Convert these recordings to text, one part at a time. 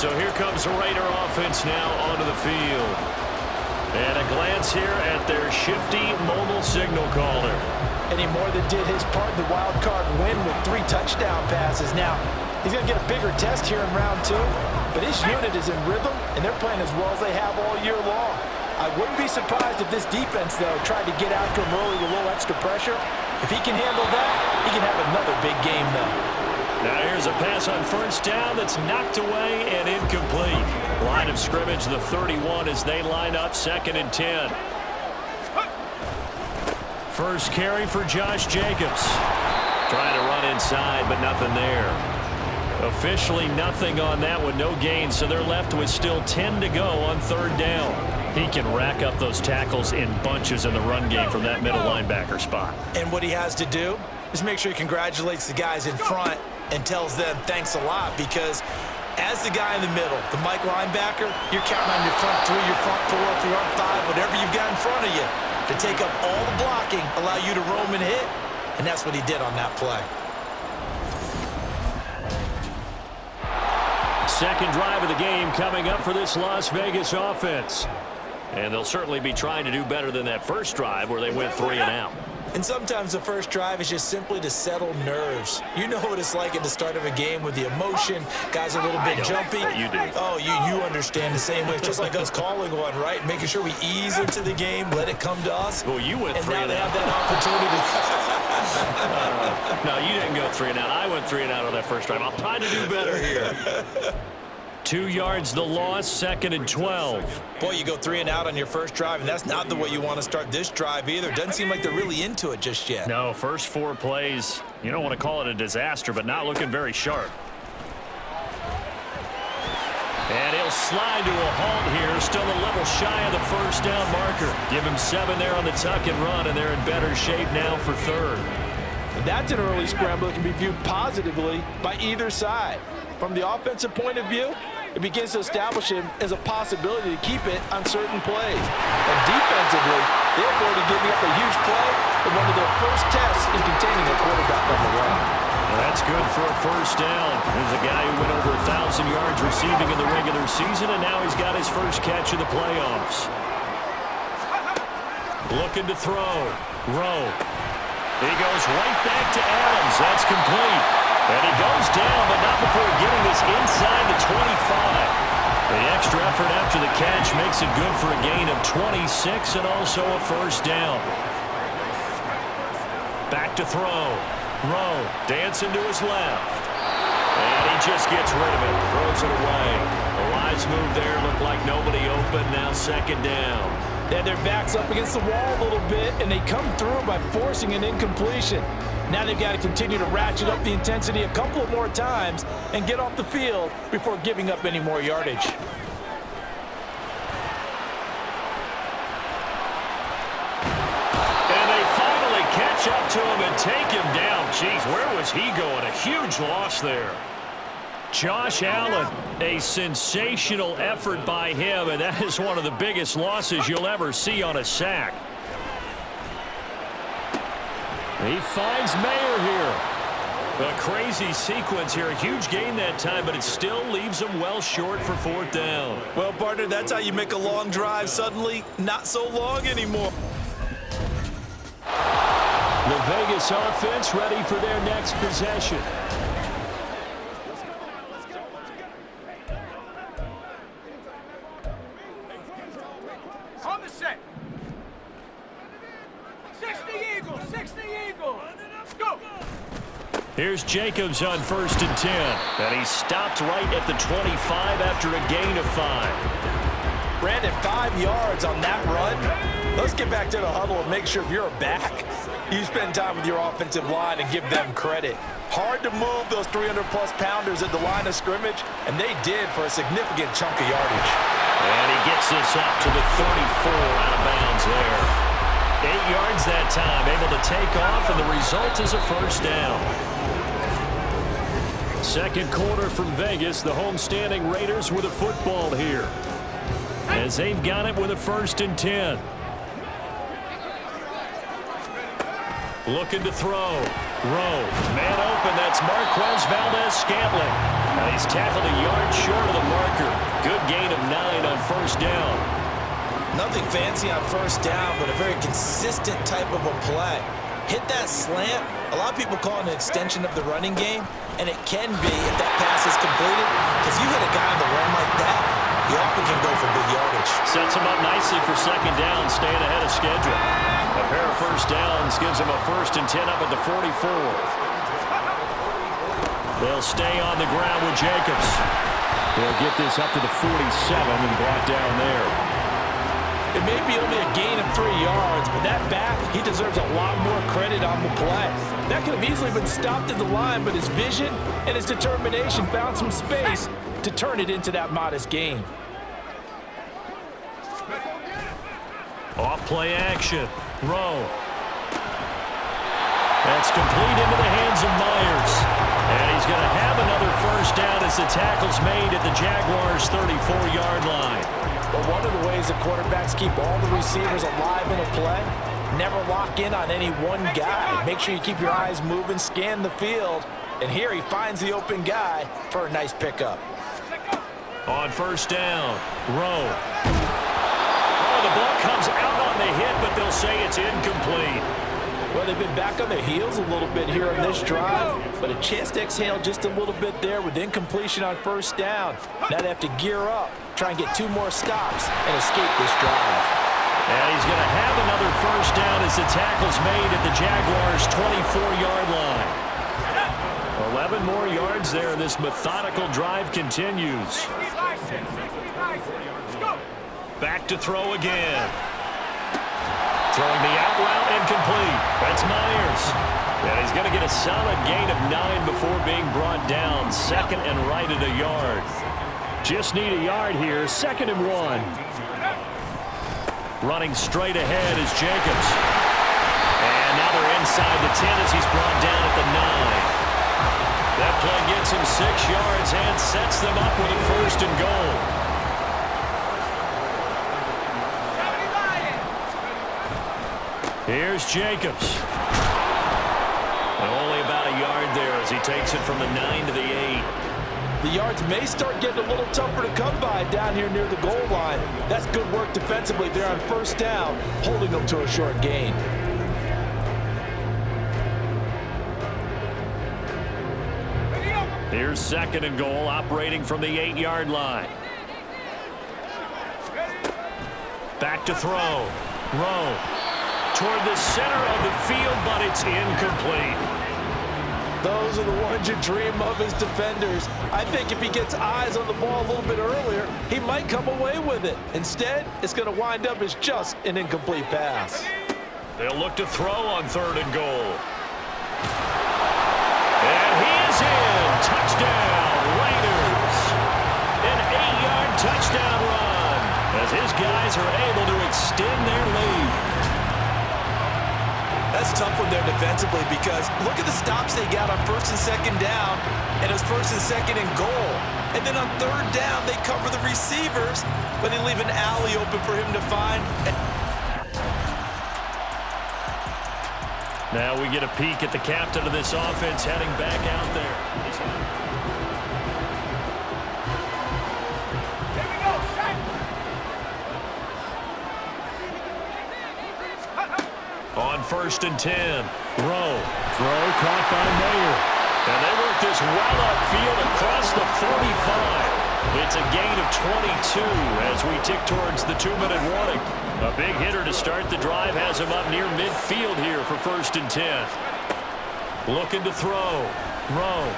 So here comes the Raider offense now onto the field. And a glance here at their shifty mobile signal caller. And he more than did his part in the wild card win with 3 touchdown passes. Now, he's going to get a bigger test here in round 2, but his unit is in rhythm, and they're playing as well as they have all year long. I wouldn't be surprised if this defense, though, tried to get after him early with a little extra pressure. If he can handle that, he can have another big game, though. Now here's a pass on first down that's knocked away and incomplete. Line of scrimmage, the 31, as they line up 2nd and 10. First carry for Josh Jacobs. Trying to run inside, but nothing there. Officially nothing on that one, no gain, so they're left with still 10 to go on 3rd down. He can rack up those tackles in bunches in the run game from that middle linebacker spot. And what he has to do is make sure he congratulates the guys in front and tells them thanks a lot, because as the guy in the middle, the Mike linebacker, you're counting on your front 3, your front 4, your front 5, whatever you've got in front of you to take up all the blocking, allow you to roam and hit, and that's what he did on that play. Second drive of the game coming up for this Las Vegas offense. And they'll certainly be trying to do better than that first drive where they went 3 and out. And sometimes the first drive is just simply to settle nerves. You know what it's like at the start of a game with the emotion. Guys are a little bit jumpy. You do. Oh, you understand the same way. It's just like us calling one, right? Making sure we ease into the game, let it come to us. Well, you went 3 and out. And now they have that opportunity. No, you didn't go 3 and out. I went 3 and out on that first drive. I'm trying to do better here. 2 yards the loss, 2nd and 12. Boy, you go 3 and out on your first drive, and that's not the way you want to start this drive either. Doesn't seem like they're really into it just yet. No, first 4 plays, you don't want to call it a disaster, but not looking very sharp. And he'll slide to a halt here, still a little shy of the first down marker. Give him 7 there on the tuck and run, and they're in better shape now for 3rd. That's an early scramble that can be viewed positively by either side. From the offensive point of view, it begins to establish him as a possibility to keep it on certain plays. And defensively, they're going to give up a huge play in one of their first tests in containing a quarterback on the run. Well, that's good for a first down. There's a guy who went over 1,000 yards receiving in the regular season, and now he's got his first catch in the playoffs. Looking to throw. Rowe. He goes right back to Adams. That's complete. And he goes down, but not before getting this inside the 25. The extra effort after the catch makes it good for a gain of 26 and also a first down. Back to throw. Rowe dancing to his left. And he just gets rid of it. Throws it away. A wise move there. Looked like nobody open. Now 2nd down. They had their backs up against the wall a little bit, and they come through by forcing an incompletion. Now they've got to continue to ratchet up the intensity a couple of more times and get off the field before giving up any more yardage. And they finally catch up to him and take him down. Jeez, where was he going? A huge loss there. Josh Allen, a sensational effort by him, and that is one of the biggest losses you'll ever see on a sack. He finds Mayer here. A crazy sequence here. A huge gain that time, but it still leaves him well short for 4th down. Well, partner, that's how you make a long drive suddenly not so long anymore. The Vegas offense ready for their next possession. On the set. 60 Eagles, 60 Eagles. Go. Here's Jacobs on 1st and 10. And he stopped right at the 25 after a gain of 5. Brandon, 5 yards on that run. Let's get back to the huddle and make sure if you're back, you spend time with your offensive line and give them credit. Hard to move those 300-plus pounders at the line of scrimmage, and they did for a significant chunk of yardage. And he gets this up to the 34 out of bounds there. 8 yards that time, able to take off, and the result is a first down. Second quarter from Vegas, the homestanding Raiders with a football here, as they've got it with a 1st and 10. Looking to throw. Rowe. Man open. That's Marquez Valdez-Scantling. He's tackled a yard short of the marker. Good gain of 9 on first down. Nothing fancy on first down, but a very consistent type of a play. Hit that slant. A lot of people call it an extension of the running game, and it can be if that pass is completed, because you hit a guy on the run like that, you often can go for big yardage. Sets him up nicely for second down, staying ahead of schedule. A pair of first downs gives him a 1st and 10 up at the 44. They'll stay on the ground with Jacobs. They'll get this up to the 47 and brought down there. It may be only a gain of 3 yards, but that back, he deserves a lot more credit on the play. That could have easily been stopped at the line, but his vision and his determination found some space to turn it into that modest gain. Off play action. Rowe. That's complete into the hands of Myers. And he's going to have another first down as the tackle's made at the Jaguars' 34-yard line. But one of the ways the quarterbacks keep all the receivers alive in a play, never lock in on any one guy. Make sure you keep your eyes moving, scan the field, and here he finds the open guy for a nice pickup. On first down, Rowe. Oh, the ball comes out on the hit, but they'll say it's incomplete. Well, they've been back on their heels a little bit here on this drive, but a chance to exhale just a little bit there with incompletion on first down. Now they have to gear up, try and get 2 more stops, and escape this drive. And he's going to have another first down as the tackle's made at the Jaguars' 24-yard line. 11 more yards there. This methodical drive continues. Back to throw again. Throwing the out route incomplete. That's Myers. And he's going to get a solid gain of 9 before being brought down. 2nd and right at a yard. Just need a yard here. 2nd and 1. Running straight ahead is Jacobs. And now they're inside the 10 as he's brought down at the 9. That play gets him 6 yards and sets them up with a 1st and goal. Here's Jacobs. And only about a yard there as he takes it from the 9 to the 8. The yards may start getting a little tougher to come by down here near the goal line. That's good work defensively there on first down, holding them to a short gain. Here's 2nd and goal, operating from the 8-yard line. Back to throw. Rowe. Toward the center of the field, but it's incomplete. Those are the ones you dream of as defenders. I think if he gets eyes on the ball a little bit earlier, he might come away with it. Instead, it's going to wind up as just an incomplete pass. They'll look to throw on 3rd and goal. And he is in. Touchdown, Raiders. An 8-yard touchdown run as his guys are able to extend their lead. That's tough when they're defensively because look at the stops they got on 1st and 2nd down and it was 1st and 2nd and goal. And then on 3rd down, they cover the receivers, but they leave an alley open for him to find. Now we get a peek at the captain of this offense heading back out there. On 1st and 10, Rowe. Throw caught by Mayer. And they work this well upfield across the 45. It's a gain of 22 as we tick towards the 2-minute warning. A big hitter to start the drive has him up near midfield here for 1st and 10. Looking to throw. Rowe.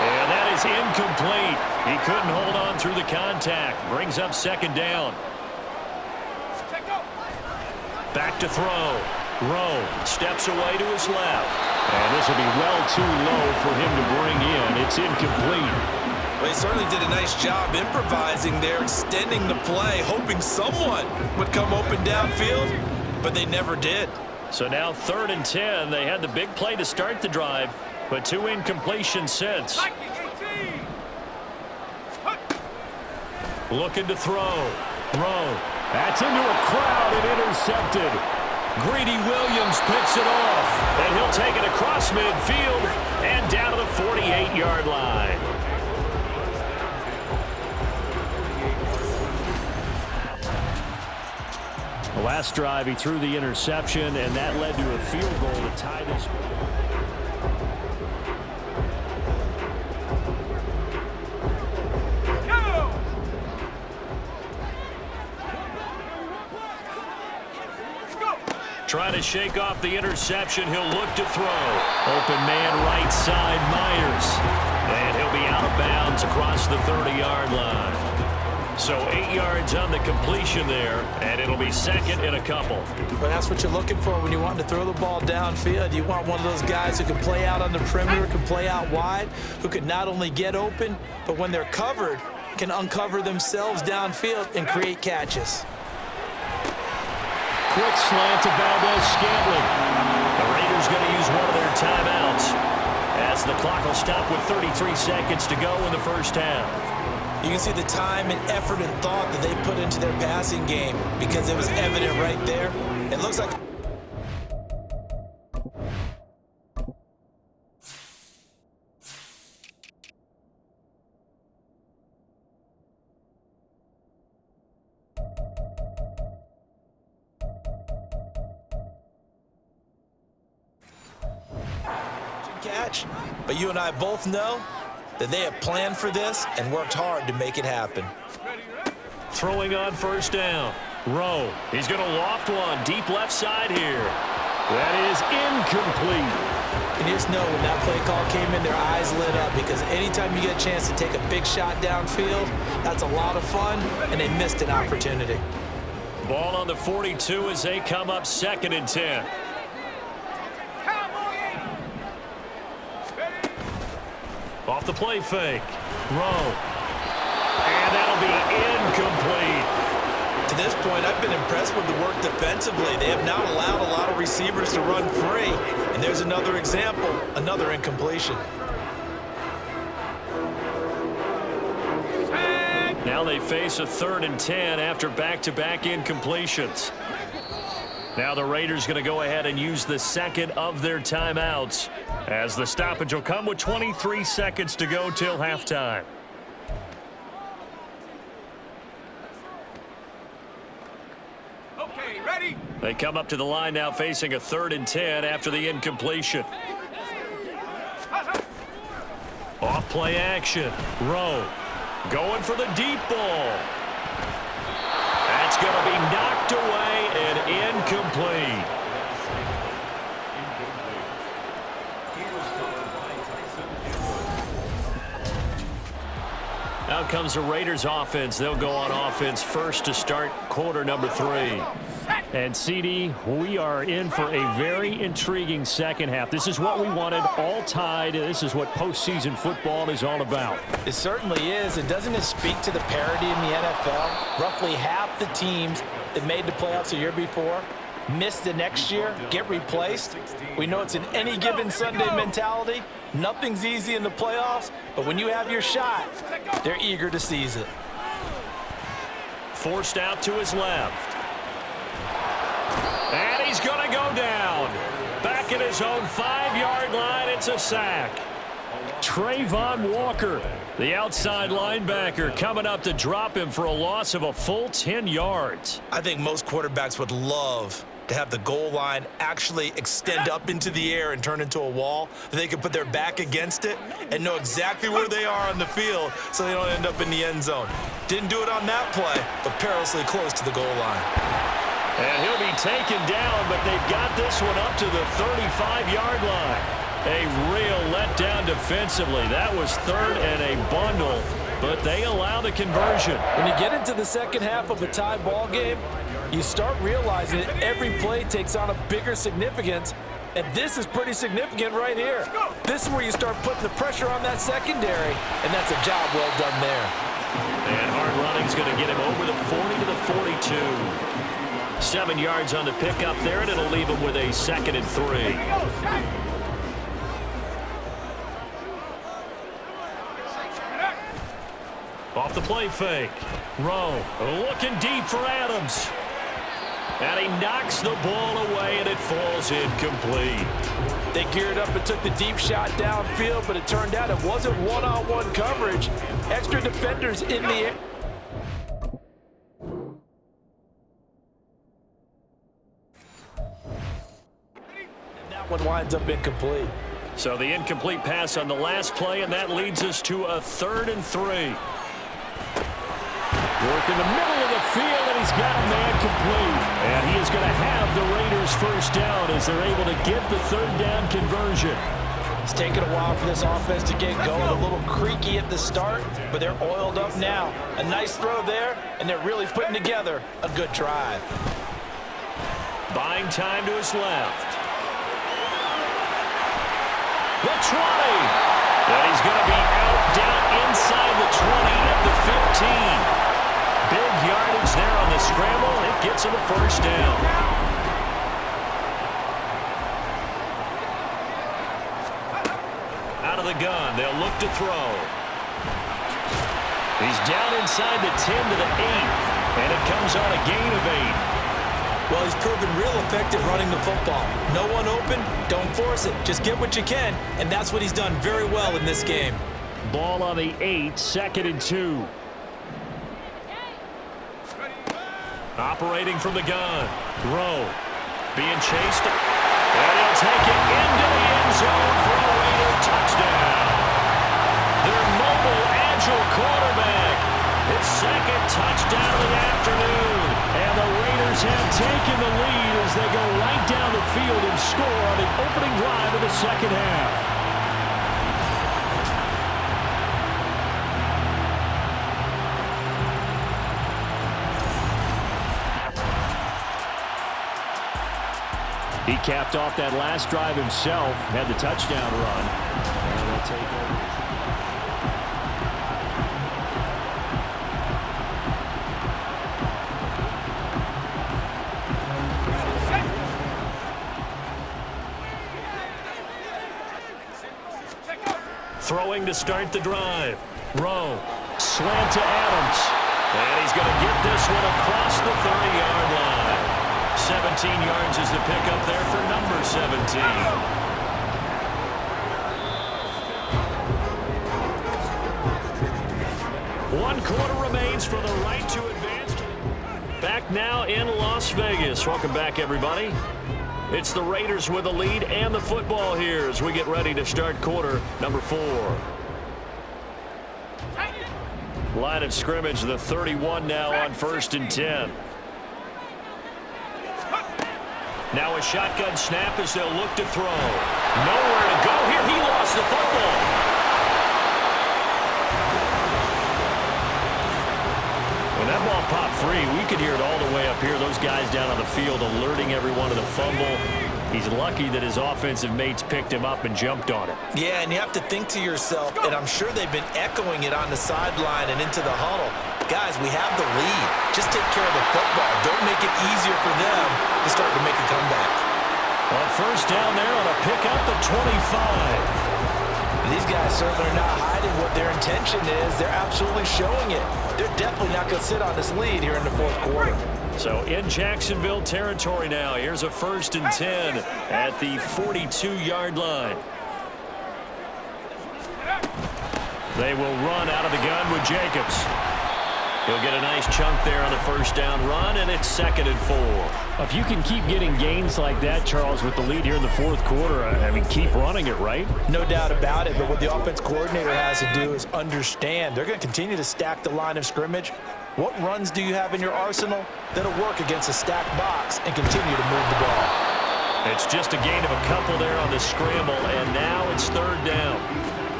And that is incomplete. He couldn't hold on through the contact. Brings up 2nd down. Back to throw. Rowe steps away to his left. And this will be well too low for him to bring in. It's incomplete. Well, he certainly did a nice job improvising there, extending the play, hoping someone would come open downfield, but they never did. So now 3rd and 10. They had the big play to start the drive, but 2 incompletions since. Looking to throw. Rowe. That's into a crowd and intercepted. Greedy Williams picks it off, and he'll take it across midfield and down to the 48-yard line. The last drive, he threw the interception, and that led to a field goal to tie this. Trying to shake off the interception. He'll look to throw. Open man right side, Myers. And he'll be out of bounds across the 30-yard line. So 8 yards on the completion there, and it'll be second and a couple. But that's what you're looking for when you want to throw the ball downfield. You want one of those guys who can play out on the perimeter, can play out wide, who can not only get open, but when they're covered, can uncover themselves downfield and create catches. Quick slant to Valdez-Scantling. The Raiders going to use one of their timeouts as the clock will stop with 33 seconds to go in the first half. You can see the time and effort and thought that they put into their passing game because it was evident right there. It looks like catch, but you and I both know that they have planned for this and worked hard to make it happen. Throwing on first down. Rowe. He's going to loft one deep left side here. That is incomplete. And you just know when that play call came in, their eyes lit up because anytime you get a chance to take a big shot downfield, that's a lot of fun, and they missed an opportunity. Ball on the 42 as they come up second and 10. Off the play fake. Rowe. And that'll be incomplete. To this point, I've been impressed with the work defensively. They have not allowed a lot of receivers to run free. And there's another example, another incompletion. Now they face a 3rd and 10 after back-to-back incompletions. Now the Raiders going to go ahead and use the second of their timeouts as the stoppage will come with 23 seconds to go till halftime. Okay, ready? They come up to the line now facing a 3rd and 10 after the incompletion. Off play action. Rowe going for the deep ball. That's going to be knocked away and incomplete. Out comes the Raiders offense. They'll go on offense first to start quarter number 3. And CD, we are in for a very intriguing second half. This is what we wanted, all tied. This is what postseason football is all about. It certainly is. And doesn't it speak to the parity in the NFL? Roughly half the teams that made the playoffs the year before miss the next year, get replaced. We know it's an any given Sunday mentality. Nothing's easy in the playoffs, but when you have your shot, they're eager to seize it. Forced out to his left. And he's going to go down. Back at his own 5-yard line, it's a sack. Trayvon Walker, the outside linebacker, coming up to drop him for a loss of a full 10 yards. I think most quarterbacks would love to have the goal line actually extend up into the air and turn into a wall, that they can put their back against it and know exactly where they are on the field so they don't end up in the end zone. Didn't do it on that play, but perilously close to the goal line. And he'll be taken down, but they've got this one up to the 35-yard line. A real letdown defensively. That was 3rd and a bundle, but they allow the conversion. When you get into the second half of a tie ball game, you start realizing that every play takes on a bigger significance, and this is pretty significant right here. This is where you start putting the pressure on that secondary, and that's a job well done there. And hard running's going to get him over the 40 to the 42. 7 yards on the pickup there, and it'll leave him with a 2nd and 3. Off the play fake. Rowe looking deep for Adams. And he knocks the ball away it falls incomplete. They geared up and took the deep shot downfield, but it turned out it wasn't one-on-one coverage. Extra defenders in the air. And that one winds up incomplete. So the incomplete pass on the last play, and that leads us to a 3rd and 3. Work in the middle of the field, and he's got a man complete. And he is going to have the Raiders first down as they're able to get the 3rd down conversion. It's taken a while for this offense to get going. A little creaky at the start, but they're oiled up now. A nice throw there, and they're really putting together a good drive. Buying time to his left. The 20. And he's going to be out down inside the 20 at the 15. Big yardage there on the scramble. It gets him a first down. Out of the gun, they'll look to throw. He's down inside the 10 to the 8, and it comes on a gain of 8. Well, he's proven real effective running the football. No one open, don't force it. Just get what you can, and that's what he's done very well in this game. Ball on the 8, 2nd and 2. Operating from the gun. Rowe being chased. And he'll take it into the end zone for a Raider touchdown. Their mobile, agile quarterback. His 2nd touchdown of the afternoon. And the Raiders have taken the lead as they go right down the field and score on the opening drive of the 2nd half. He capped off that last drive himself, had the touchdown run. And they'll take over. Throwing to start the drive. Rowe, slant to Adams. And he's going to get this one across the 30-yard line. 17 yards is the pickup there for number 17. One quarter remains for the right to advance. Back now in Las Vegas. Welcome back, everybody. It's the Raiders with the lead and the football here as we get ready to start quarter number 4. Line of scrimmage, the 31 now on 1st and 10. Now a shotgun snap as they'll look to throw. Nowhere to go here. He lost the football. When that ball popped free, we could hear it all the way up here. Those guys down on the field alerting everyone to the fumble. He's lucky that his offensive mates picked him up and jumped on it. Yeah, and you have to think to yourself, and I'm sure they've been echoing it on the sideline and into the huddle. Guys, we have the lead. Just take care of the football. Don't make it easier for them to start to make a comeback. On first down there on a pickup at 25. These guys certainly are not hiding what their intention is. They're absolutely showing it. They're definitely not going to sit on this lead here in the 4th quarter. So in Jacksonville territory now. Here's a 1st and 10 at the 42-yard line. They will run out of the gun with Jacobs. He'll get a nice chunk there on the first down run, and it's 2nd and 4. If you can keep getting gains like that, Charles, with the lead here in the 4th quarter, I mean, keep running it, right? No doubt about it, but what the offense coordinator has to do is understand they're going to continue to stack the line of scrimmage. What runs do you have in your arsenal that'll work against a stacked box and continue to move the ball? It's just a gain of a couple there on the scramble, and now it's 3rd down.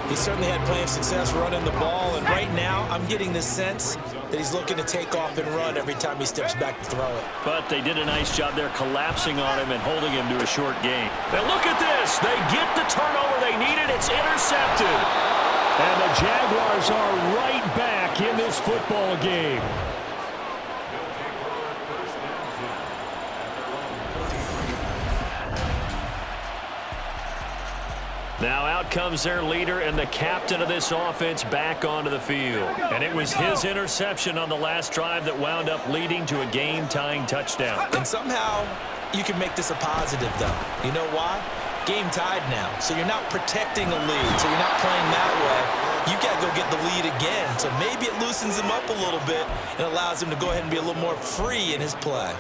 He certainly had plenty of success running the ball, and right now I'm getting the sense that he's looking to take off and run every time he steps back to throw it. But they did a nice job there collapsing on him and holding him to a short gain. Now look at this. They get the turnover they needed. It's intercepted. And the Jaguars are right back in this football game. Now out comes their leader and the captain of this offense back onto the field. And it was his interception on the last drive that wound up leading to a game-tying touchdown. And somehow, You can make this a positive, though. You know why? Game tied now, so you're not protecting a lead, so you're not playing that way. You got to go get the lead again, so maybe it loosens him up a little bit and allows him to go ahead and be a little more free in his play.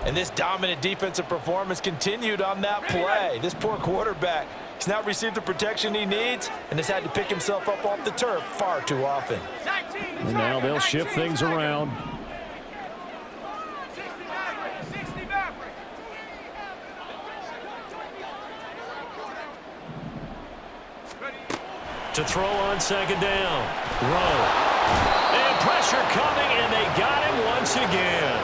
And this dominant defensive performance continued on that play. This poor quarterback, he's not received the protection he needs and has had to pick himself up off the turf far too often. And now they'll shift things around. To throw on second down. Rowe. And pressure coming, and they got him once again.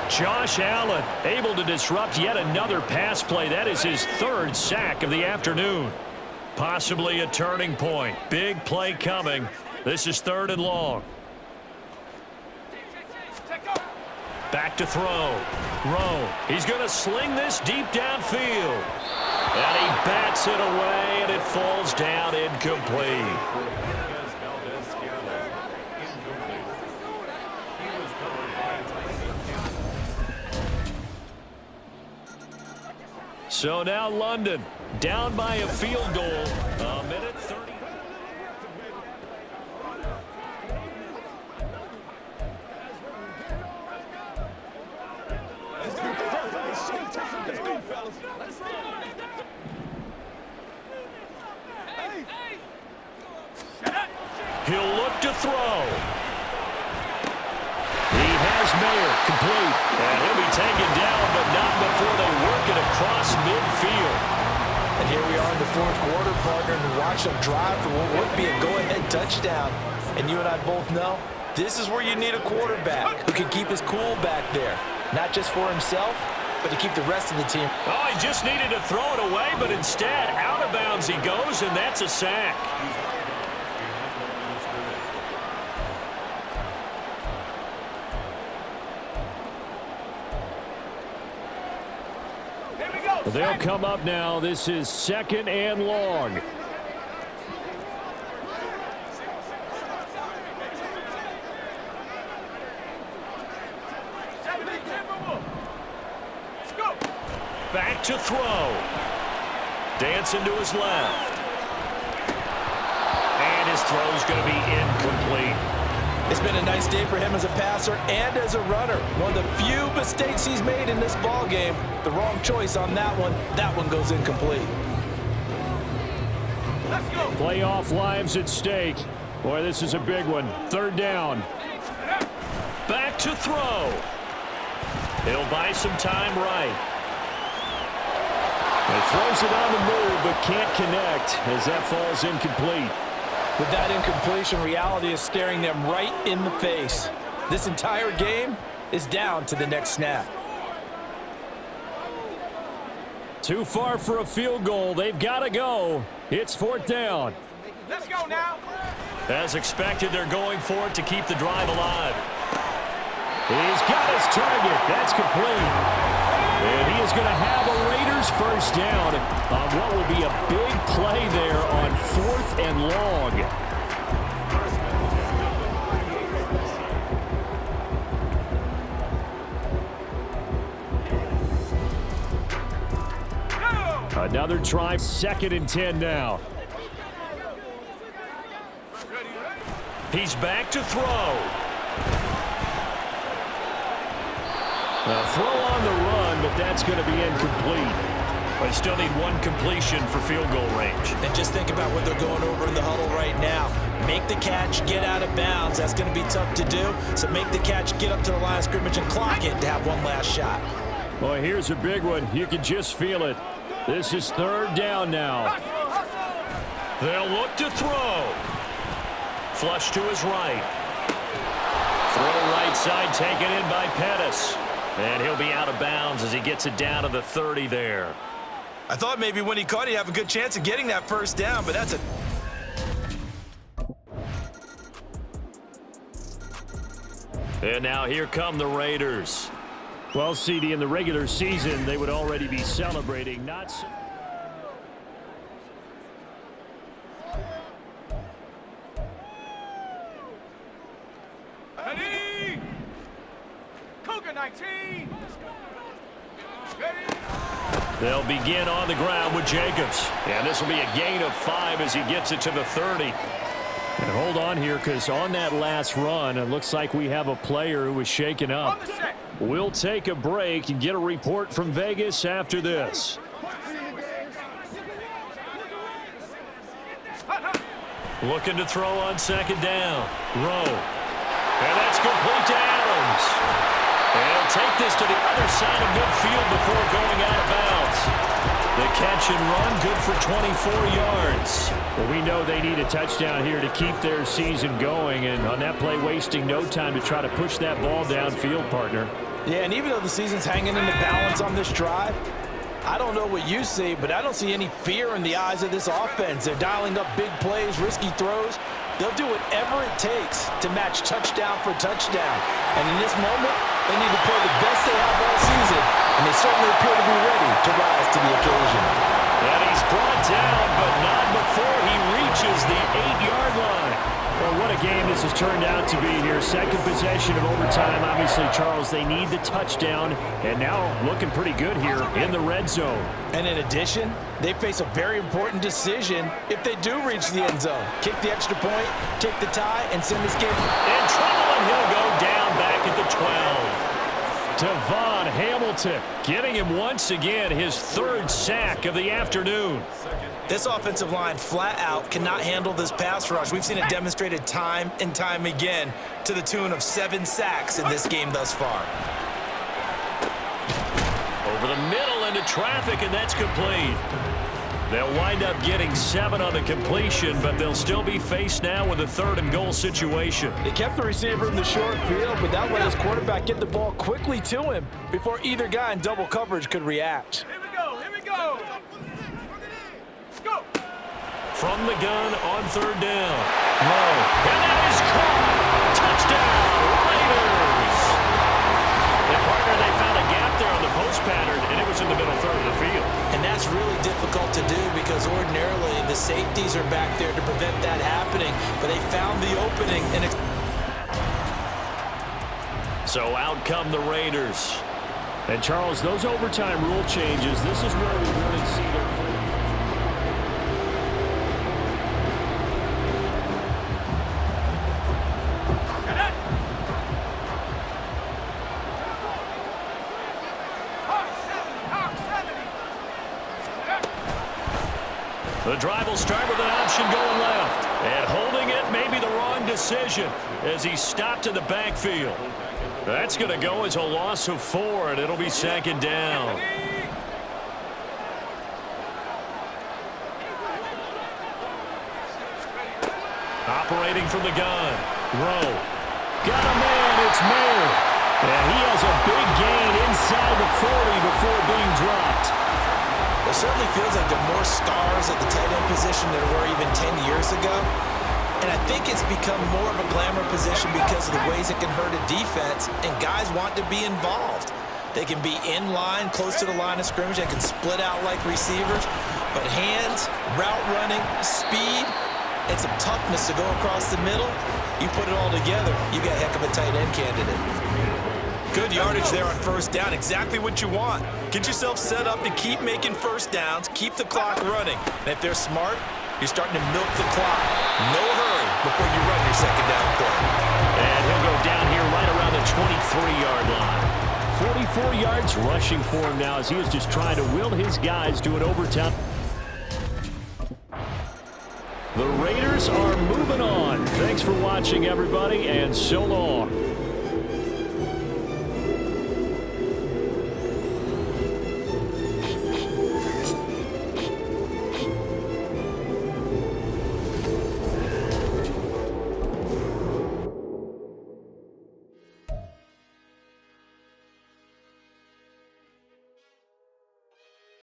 Josh Allen able to disrupt yet another pass play. That is his third sack of the afternoon. Possibly a turning point. Big play coming. This is 3rd and long. Back to throw. Rowe. He's going to sling this deep downfield. And he bats it away, and it falls down incomplete. So now London down by a field goal. A minute 30. He'll look to throw. He has Mayer complete. And he'll be taken down, but not before they work it across midfield. And here we are in the 4th quarter, partner, and watch them drive for what would be a go-ahead touchdown. And you and I both know this is where you need a quarterback who can keep his cool back there. Not just for himself, but to keep the rest of the team. Oh, he just needed to throw it away, but instead, out of bounds he goes, and that's a sack. They'll come up now. This is 2nd and long. Back to throw. Dancing to his left. And his throw's going to be incomplete. It's been a nice day for him as a passer and as a runner. One of the few mistakes he's made in this ball game. The wrong choice on that one. That one goes incomplete. Let's go. Playoff lives at stake. Boy, this is a big one. 3rd down. Back to throw. He'll buy some time right. He throws it on the move, but can't connect as that falls incomplete. With that incompletion, reality is staring them right in the face. This entire game is down to the next snap. Too far for a field goal. They've got to go. It's 4th down. Let's go now. As expected, they're going for it to keep the drive alive. He's got his target. That's complete. And he is going to have a Raiders first down on what will be a big play there on 4th and long. Another try, 2nd and 10 now. He's back to throw. A throw on the run, but that's going to be incomplete. They still need one completion for field goal range. And just think about what they're going over in the huddle right now. Make the catch, get out of bounds. That's going to be tough to do. So make the catch, get up to the line of scrimmage, and clock it to have one last shot. Boy, here's a big one. You can just feel it. This is 3rd down now. They'll look to throw. Flush to his right. Throw right side taken in by Pettis. And he'll be out of bounds as he gets it down to the 30 there. I thought maybe when he caught it, he'd have a good chance of getting that first down, but that's a... And now here come the Raiders. Well, CD, in the regular season, they would already be celebrating. Not so Ready. Cougar 19. Ready. They'll begin on the ground with Jacobs. And this will be a gain of 5 as he gets it to the 30. And hold on here, because on that last run, it looks like we have a player who was shaken up. We'll take a break and get a report from Vegas after this. Looking to throw on second down. Rowe. And that's complete to Adams. And he'll take this to the other side of midfield before going out of bounds. The catch and run, good for 24 yards. Well, we know they need a touchdown here to keep their season going, and on that play, wasting no time to try to push that ball downfield, partner. Yeah, and even though the season's hanging in the balance on this drive, I don't know what you see, but I don't see any fear in the eyes of this offense. They're dialing up big plays, risky throws. They'll do whatever it takes to match touchdown for touchdown. And in this moment, they need to play the best they have all season, and they certainly appear to be ready to rise to the occasion. And he's brought down, but not before he reaches the 8-yard line. Well, what a game this has turned out to be here. Second possession of overtime. Obviously, Charles, they need the touchdown, and now looking pretty good here in the red zone. And in addition, they face a very important decision if they do reach the end zone. Kick the extra point, take the tie, and send this game in trouble, and he'll go down back at the 12. Devon Hamilton getting him once again his 3rd sack of the afternoon. This offensive line flat out cannot handle this pass rush. We've seen it demonstrated time and time again to the tune of 7 sacks in this game thus far. Over the middle into traffic, and that's complete. They'll wind up getting 7 on the completion, but they'll still be faced now with a 3rd and goal situation. They kept the receiver in the short field, but that let his quarterback get the ball quickly to him before either guy in double coverage could react. Here we go, here we go. Go. From the gun on 3rd down. Low. And that is caught. Touchdown, Raiders. And partner, they found a gap there on the post pattern, and it was in the middle 3rd of the field. And that's really difficult to do because ordinarily the safeties are back there to prevent that happening, but they found the opening. And so out come the Raiders. And Charles, those overtime rule changes, this is where we really see their focus. The drive will start with an option going left. And holding it may be the wrong decision as he stopped in the backfield. That's going to go as a loss of 4, and it'll be 2nd down. Operating from the gun. Rowe. Got a man. It's Mayer. And he has a big gain inside the 40 before being dropped. it certainly feels like there are more stars at the tight end position than there were even 10 years ago. And I think it's become more of a glamour position because of the ways it can hurt a defense, and guys want to be involved. They can be in line, close to the line of scrimmage. They can split out like receivers. But hands, route running, speed, and some toughness to go across the middle, you put it all together, you got a heck of a tight end candidate. Good yardage there on first down. Exactly what you want. Get yourself set up to keep making first downs, keep the clock running. And if they're smart, you're starting to milk the clock. No hurry before you run your second down play. And he'll go down here right around the 23-yard line. 44 yards rushing for him now as he is just trying to will his guys to an overtime. The Raiders are moving on. Thanks for watching, everybody, and so long.